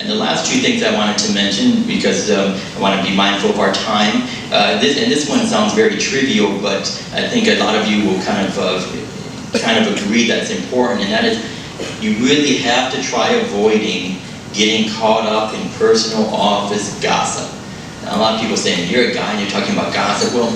And the last two things I wanted to mention, because I want to be mindful of our time, this one sounds very trivial, but I think a lot of you will kind of agree that it's important, and that is you really have to try avoiding getting caught up in personal office gossip. Now, a lot of people saying, you're a guy and you're talking about gossip. Well,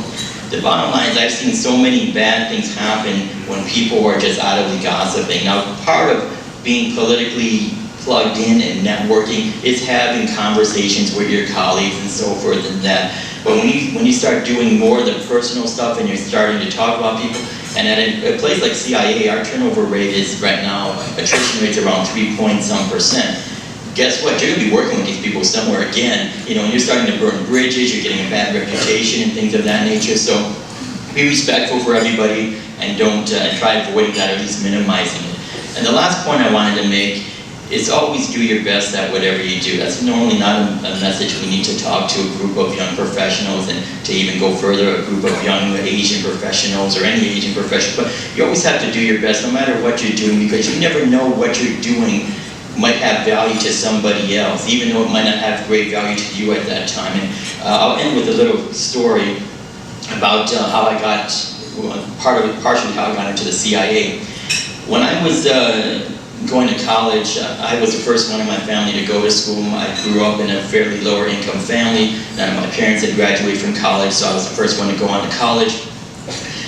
the bottom line is I've seen so many bad things happen when people are just idly gossiping. Now, part of being politically plugged in and networking is having conversations with your colleagues and so forth and that. But when you start doing more of the personal stuff and you're starting to talk about people, and at a place like CIA, our turnover rate is right now, attrition rate's around 3-point-some%. Guess what? You're going to be working with these people somewhere again. You know, and you're starting to burn bridges, you're getting a bad reputation and things of that nature. So be respectful for everybody and don't try avoiding that, or at least minimizing it. And the last point I wanted to make is always do your best at whatever you do. That's normally not a message we need to talk to a group of young professionals, and to even go further, a group of young Asian professionals or any Asian professional. But you always have to do your best no matter what you're doing, because you never know what you're doing might have value to somebody else, even though it might not have great value to you at that time. And I'll end with a little story about how I got, partially how I got into the CIA. When I was going to college, I was the first one in my family to go to school. I grew up in a fairly lower income family. None of my parents had graduated from college, so I was the first one to go on to college.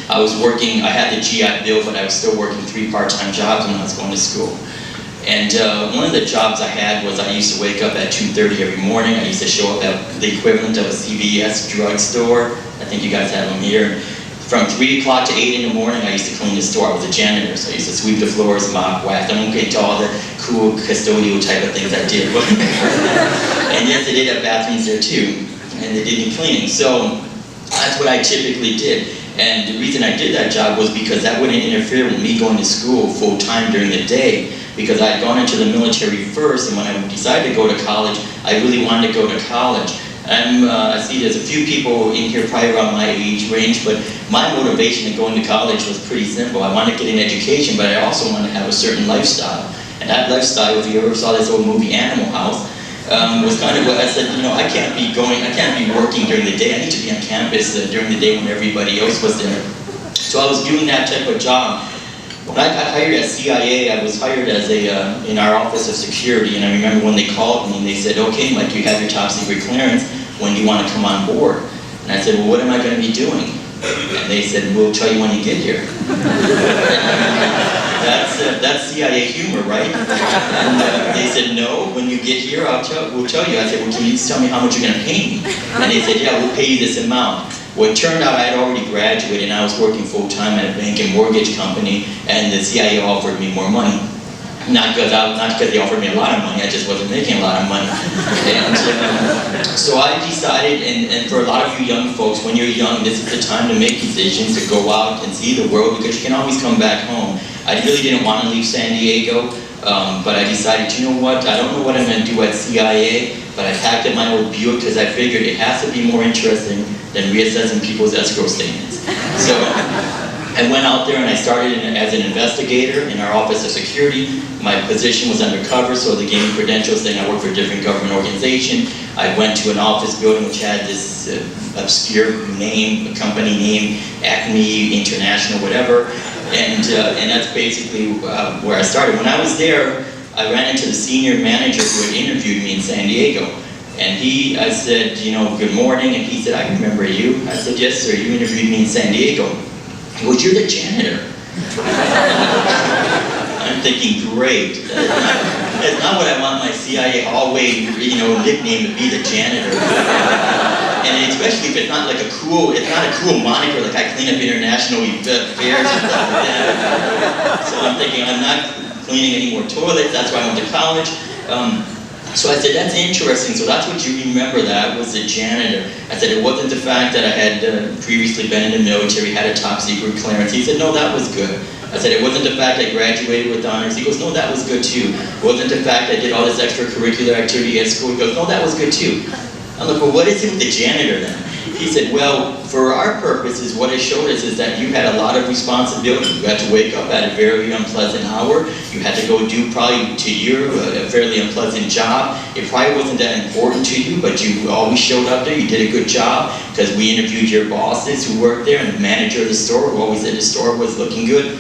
I was working, I had the GI Bill, but I was still working 3 part-time jobs when I was going to school. And one of the jobs I had was I used to wake up at 2:30 every morning. I used to show up at the equivalent of a CVS drugstore. I think you guys have them here. From 3 o'clock to 8 in the morning, I used to clean the store. I was a janitor, so I used to sweep the floors, mop, wax. I won't get into all the cool custodial type of things I did. And yes, they did have bathrooms there too, and they did need cleaning. So that's what I typically did. And the reason I did that job was because that wouldn't interfere with me going to school full time during the day, because I had gone into the military first, and when I decided to go to college, I really wanted to go to college. I see there's a few people in here probably around my age range, but my motivation in going to college was pretty simple. I wanted to get an education, but I also wanted to have a certain lifestyle. And that lifestyle, if you ever saw this old movie Animal House, was kind of what I said, you know, I can't be working during the day. I need to be on campus during the day when everybody else was there. So I was doing that type of job. When I got hired at CIA, I was hired as in our Office of Security, and I remember when they called me and they said, okay, Mike, you have your top secret clearance, when do you want to come on board? And I said, well, what am I going to be doing? And they said, we'll tell you when you get here. That's CIA humor, right? And they said, no, when you get here, we'll tell you. I said, well, can you just tell me how much you're going to pay me? And they said, yeah, we'll pay you this amount. Well, it turned out I had already graduated and I was working full-time at a bank and mortgage company, and the CIA offered me more money. Not because they offered me a lot of money, I just wasn't making a lot of money. And so I decided, and for a lot of you young folks, when you're young, this is the time to make decisions, to go out and see the world, because you can always come back home. I really didn't want to leave San Diego, but I decided, you know what, I don't know what I'm going to do at CIA, but I packed up my old Buick because I figured it has to be more interesting than reassessing people's escrow statements. So I went out there and I started as an investigator in our Office of Security. My position was undercover, so the gaming credentials thing, I worked for a different government organization. I went to an office building which had this obscure name, a company name, Acme International, whatever. And that's basically where I started. When I was there, I ran into the senior manager who had interviewed me in San Diego. And I said, you know, good morning, and he said, I remember you. I said, yes, sir, you interviewed me in San Diego. He goes, you're the janitor. I'm thinking, great. That's not what I want my CIA hallway, you know, nickname to be, the janitor. And especially if it's not like it's not a cool moniker, like I clean up international affairs and stuff like that. So I'm thinking, I'm not cleaning any more toilets, that's why I went to college. So I said, that's interesting, so that's what you remember, that was the janitor. I said, it wasn't the fact that I had previously been in the military, had a top secret clearance. He said, no, that was good. I said, it wasn't the fact I graduated with honors. He goes, no, that was good too. It wasn't the fact I did all this extracurricular activity at school. He goes, no, that was good too. I'm like, well, what is it with the janitor then? he said, well, for our purposes, what it showed us is that you had a lot of responsibility. You had to wake up at a very unpleasant hour. You had to go do probably to you a fairly unpleasant job. It probably wasn't that important to you, but you always showed up there. You did a good job because we interviewed your bosses who worked there and the manager of the store who always said the store was looking good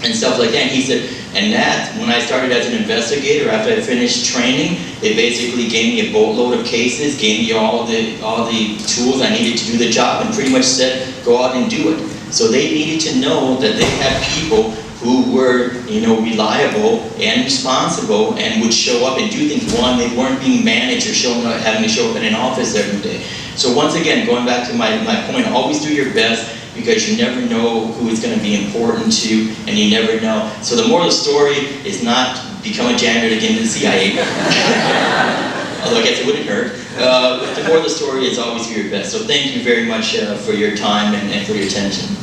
and stuff like that. And he said, and that, when I started as an investigator, after I finished training, they basically gave me a boatload of cases, gave me all the tools I needed to do the job, and pretty much said, go out and do it. So they needed to know that they had people who were, you know, reliable and responsible and would show up and do things. One, they weren't being managed or having to show up in an office every day. So once again, going back to my point, always do your best, because you never know who is going to be important to you, and you never know. So the moral of the story is not become a janitor to get into the CIA. Although I guess it wouldn't hurt. But the moral of the story is always do your best. So thank you very much for your time and for your attention.